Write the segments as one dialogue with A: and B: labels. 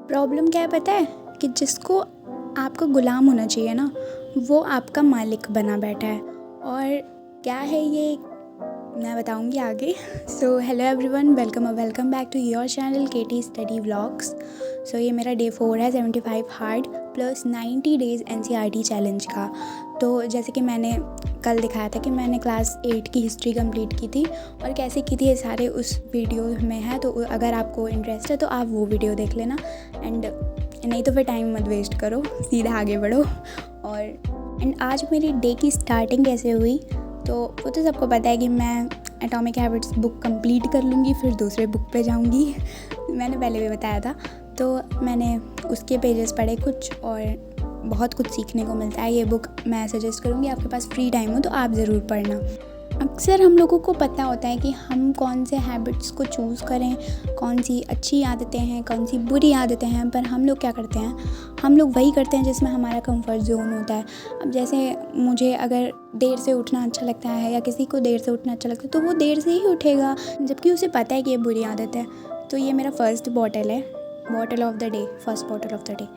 A: Problem क्या है पता है? कि जिसको आपका गुलाम होना चाहिए ना, वो आपका मालिक बना बैठा है। और क्या है ये मैं बताऊंगी आगे। So hello everyone, welcome back to your channel KT study vlogs. So ये मेरा डे 4 है 75 hard plus 90 days NCERT challenge का। तो जैसे कि मैंने कल दिखाया था कि मैंने क्लास 8 की हिस्ट्री कंप्लीट की थी और कैसे की थी, ये सारे उस वीडियो में है। तो अगर आपको इंटरेस्ट है तो आप वो वीडियो देख लेना, एंड नहीं तो फिर टाइम मत वेस्ट करो, सीधा आगे बढ़ो। और आज मेरी डे की स्टार्टिंग कैसे हुई, तो वो तो सबको पता है कि मैं एटॉमिक हैबिट्स बुक कंप्लीट कर लूँगी, फिर दूसरे बुक पे जाऊँगी। मैंने पहले भी बताया था। तो मैंने उसके पेजेस पढ़े कुछ, और बहुत कुछ सीखने को मिलता है। ये बुक मैं सजेस्ट करूँगी, आपके पास फ्री टाइम हो तो आप ज़रूर पढ़ना। अक्सर हम लोगों को पता होता है कि हम कौन से हैबिट्स को चूज़ करें, कौन सी अच्छी आदतें हैं, कौन सी बुरी आदतें हैं, पर हम लोग क्या करते हैं, हम लोग वही करते हैं जिसमें हमारा कंफर्ट जोन होता है। अब जैसे मुझे अगर देर से उठना अच्छा लगता है या किसी को देर से उठना अच्छा लगता है, तो वो देर से ही उठेगा, जबकि उसे पता है कि ये बुरी आदत है। तो ये मेरा फर्स्ट बॉटल है, bottle of the day, first bottle of the day.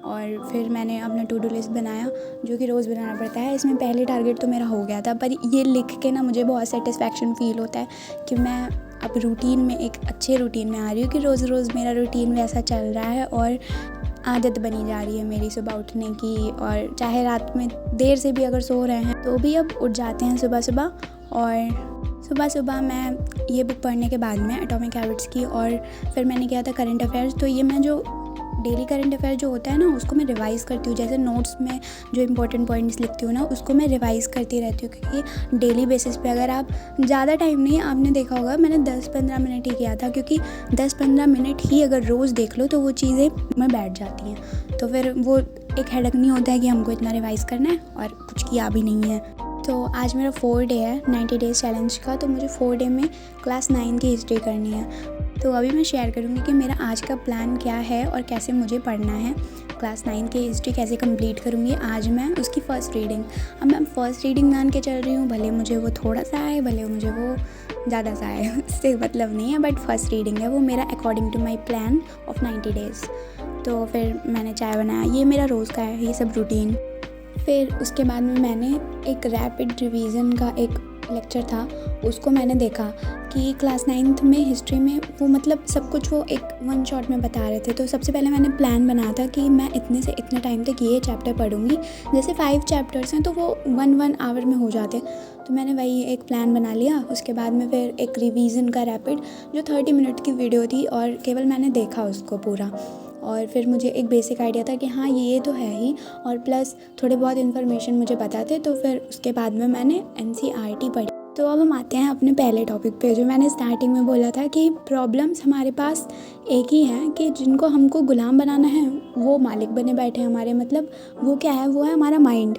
A: और फिर मैंने अपना टू डू लिस्ट बनाया, जो कि रोज़ बनाना पड़ता है। इसमें पहले टारगेट तो मेरा हो गया था, पर ये लिख के ना मुझे बहुत सेटिस्फेक्शन फ़ील होता है कि मैं अब रूटीन में, एक अच्छे रूटीन में आ रही हूँ, कि रोज़ रोज़ मेरा रूटीन वैसा चल रहा है और आदत बनी जा रही है मेरी सुबह उठने की। और चाहे रात में देर से भी अगर सो रहे हैं तो भी अब उठ जाते हैं सुबह सुबह। और सुबह मैं ये बुक पढ़ने के बाद में एटॉमिक हैबिट्स की, और फिर मैंने किया था करंट अफेयर्स। तो ये मैं जो डेली करंट अफेयर जो होता है ना, उसको मैं रिवाइज़ करती हूँ। जैसे नोट्स में जो इंपॉर्टेंट पॉइंट्स लिखती हूँ ना, उसको मैं रिवाइज़ करती रहती हूँ, क्योंकि डेली बेसिस पे अगर आप ज़्यादा टाइम नहीं, आपने देखा होगा मैंने 10-15 मिनट ही किया था, क्योंकि 10-15 मिनट ही अगर रोज़ देख लो तो वो चीज़ें में बैठ जाती हैं। तो फिर वो एक हेडक नहीं होता है कि हमको इतना रिवाइज़ करना है और कुछ किया भी नहीं है। तो आज मेरा 4 डे है 90 डेज़ चैलेंज का। तो मुझे 4 डे में क्लास 9 की हिस्ट्री करनी है। तो अभी मैं शेयर करूँगी कि मेरा आज का प्लान क्या है और कैसे मुझे पढ़ना है। क्लास 9 की हिस्ट्री कैसे कंप्लीट करूँगी आज मैं, उसकी फ़र्स्ट रीडिंग। अब मैं फ़र्स्ट रीडिंग मान के चल रही हूँ, भले मुझे वो थोड़ा सा आए, भले मुझे वो ज़्यादा सा आए, उससे मतलब नहीं है, बट फर्स्ट रीडिंग है वो मेरा according to my plan of 90 days. तो फिर मैंने चाय बनाया, ये मेरा रोज़ का है ये सब रूटीन। फिर उसके बाद में मैंने एक रैपिड रिवीजन का एक लेक्चर था, उसको मैंने देखा कि क्लास 9th में हिस्ट्री में वो मतलब सब कुछ वो एक वन शॉट में बता रहे थे। तो सबसे पहले मैंने प्लान बनाया था कि मैं इतने से इतने टाइम तक ये चैप्टर पढ़ूंगी। जैसे 5 चैप्टर्स हैं तो वो 1 आवर में हो जाते, तो मैंने वही एक प्लान बना लिया। उसके बाद में फिर एक रिवीजन का रैपिड, जो 30 मिनट की वीडियो थी, और केवल मैंने देखा उसको पूरा। और फिर मुझे एक बेसिक आइडिया था कि हाँ ये तो है ही, और प्लस थोड़े बहुत इन्फॉर्मेशन मुझे पता थे। तो फिर उसके बाद में मैंने NCERT पढ़ी। तो अब हम आते हैं अपने पहले टॉपिक पे, जो मैंने स्टार्टिंग में बोला था कि प्रॉब्लम्स हमारे पास एक ही हैं, कि जिनको हमको गुलाम बनाना है वो मालिक बने बैठे हैं हमारे। मतलब वो क्या है, वो है हमारा माइंड।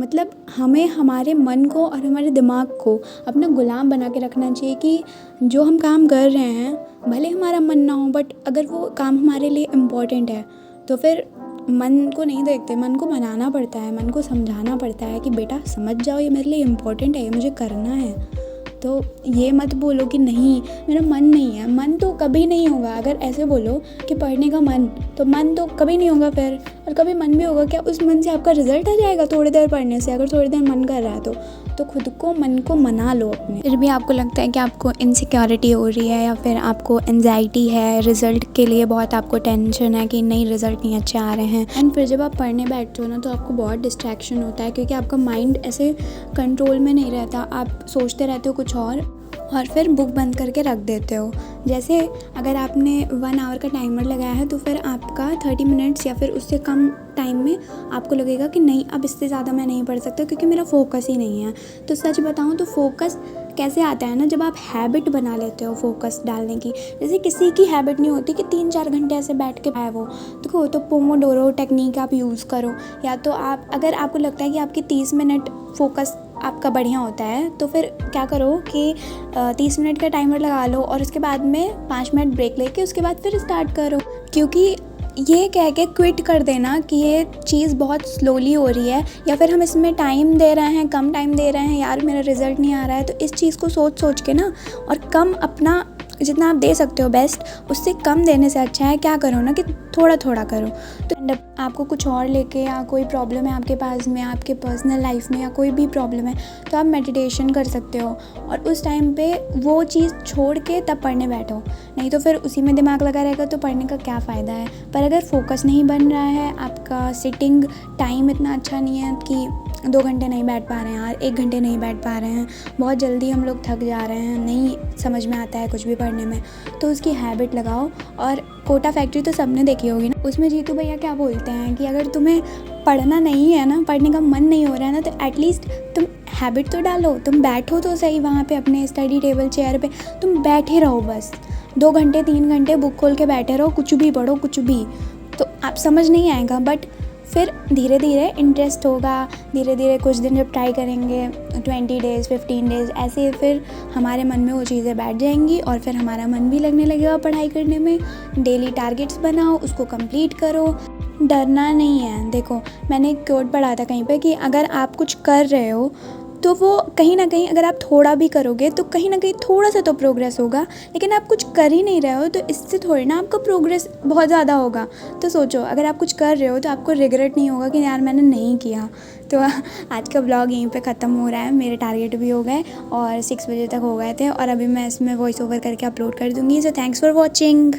A: मतलब हमें हमारे मन को और हमारे दिमाग को अपना गुलाम बना के रखना चाहिए, कि जो हम काम कर रहे हैं भले हमारा मन ना हो, बट अगर वो काम हमारे लिए इम्पॉर्टेंट है तो फिर मन को नहीं देखते, मन को मनाना पड़ता है, मन को समझाना पड़ता है कि बेटा समझ जाओ, ये मेरे लिए इम्पॉर्टेंट है, ये मुझे करना है। तो ये मत बोलो कि नहीं मेरा मन नहीं है। मन तो कभी नहीं होगा। अगर ऐसे बोलो कि पढ़ने का मन, तो मन तो कभी नहीं होगा फिर। और कभी मन भी होगा क्या, उस मन से आपका रिजल्ट आ जाएगा थोड़ी देर पढ़ने से? अगर थोड़ी देर मन कर रहा है तो खुद को, मन को मना लो अपने। फिर भी आपको लगता है कि आपको इनसिक्योरिटी हो रही है, या फिर आपको एंजाइटी है, रिज़ल्ट के लिए बहुत आपको टेंशन है कि नहीं रिज़ल्ट नहीं अच्छे आ रहे हैं, एंड फिर जब आप पढ़ने बैठते हो ना तो आपको बहुत डिस्ट्रैक्शन होता है, क्योंकि आपका माइंड ऐसे कंट्रोल में नहीं रहता, आप सोचते रहते हो कुछ और फिर बुक बंद करके रख देते हो। जैसे अगर आपने 1 आवर का टाइमर लगाया है, तो फिर आपका 30 मिनट्स या फिर उससे कम टाइम में आपको लगेगा कि नहीं अब इससे ज़्यादा मैं नहीं पढ़ सकता, क्योंकि मेरा फोकस ही नहीं है। तो सच बताऊँ तो फोकस कैसे आता है ना, जब आप हैबिट बना लेते हो फोकस डालने की। जैसे किसी की हैबिट नहीं होती कि 3-4 घंटे ऐसे बैठ के आए वो, तो पोमोडोरो टेक्निक आप यूज़ करो। या तो आप, अगर आपको लगता है कि आपकी 30 मिनट फोकस आपका बढ़िया होता है, तो फिर क्या करो कि 30 मिनट का टाइमर लगा लो, और उसके बाद में 5 मिनट ब्रेक लेके उसके बाद फिर स्टार्ट करो। क्योंकि ये कह के क्विट कर देना कि ये चीज़ बहुत स्लोली हो रही है, या फिर हम इसमें टाइम दे रहे हैं, कम टाइम दे रहे हैं, यार मेरा रिज़ल्ट नहीं आ रहा है, तो इस चीज़ को सोच के ना, और कम अपना जितना आप दे सकते हो बेस्ट, उससे कम देने से अच्छा है क्या करो ना कि थोड़ा थोड़ा करो। तो आपको कुछ और लेके या कोई प्रॉब्लम है आपके पास में, आपके पर्सनल लाइफ में या कोई भी प्रॉब्लम है, तो आप मेडिटेशन कर सकते हो और उस टाइम पे वो चीज़ छोड़ के तब पढ़ने बैठो। नहीं तो फिर उसी में दिमाग लगा रहेगा तो पढ़ने का क्या फ़ायदा है। पर अगर फोकस नहीं बन रहा है, आपका सिटिंग टाइम इतना अच्छा नहीं है कि 2 घंटे नहीं बैठ पा रहे हैं यार, 1 घंटे नहीं बैठ पा रहे हैं, बहुत जल्दी हम लोग थक जा रहे हैं, नहीं समझ में आता है कुछ भी पढ़ने में, तो उसकी हैबिट लगाओ। और कोटा फैक्ट्री तो सबने देखी होगी ना, उसमें जीतू भैया क्या बोलते हैं कि अगर तुम्हें पढ़ना नहीं है ना, पढ़ने का मन नहीं हो रहा है ना, तो एटलीस्ट तुम हैबिट तो डालो, तुम बैठो तो सही वहाँ पे अपने स्टडी टेबल चेयर पे, तुम बैठे रहो बस 2 घंटे 3 घंटे बुक खोल के बैठे रहो, कुछ भी पढ़ो कुछ भी, तो आप समझ नहीं आएगा। बट फिर धीरे धीरे इंटरेस्ट होगा, धीरे धीरे कुछ दिन जब ट्राई करेंगे 20 डेज़ 15 डेज़ ऐसे, फिर हमारे मन में वो चीज़ें बैठ जाएंगी और फिर हमारा मन भी लगने लगेगा पढ़ाई करने में। डेली टारगेट्स बनाओ, उसको कंप्लीट करो, डरना नहीं है। देखो मैंने एक कोट पढ़ा था कहीं पे कि अगर आप कुछ कर रहे हो तो वो कहीं ना कहीं, अगर आप थोड़ा भी करोगे तो कहीं ना कहीं थोड़ा सा तो प्रोग्रेस होगा, लेकिन आप कुछ कर ही नहीं रहे हो तो इससे थोड़ी ना आपका प्रोग्रेस बहुत ज़्यादा होगा। तो सोचो अगर आप कुछ कर रहे हो तो आपको रिग्रेट नहीं होगा कि यार मैंने नहीं किया। तो आज का ब्लॉग यहीं पे ख़त्म हो रहा है, मेरे टारगेट भी हो गए और 6 बजे तक हो गए थे और अभी मैं इसमें वॉइस ओवर करके अपलोड कर दूँगी। So thanks for watching.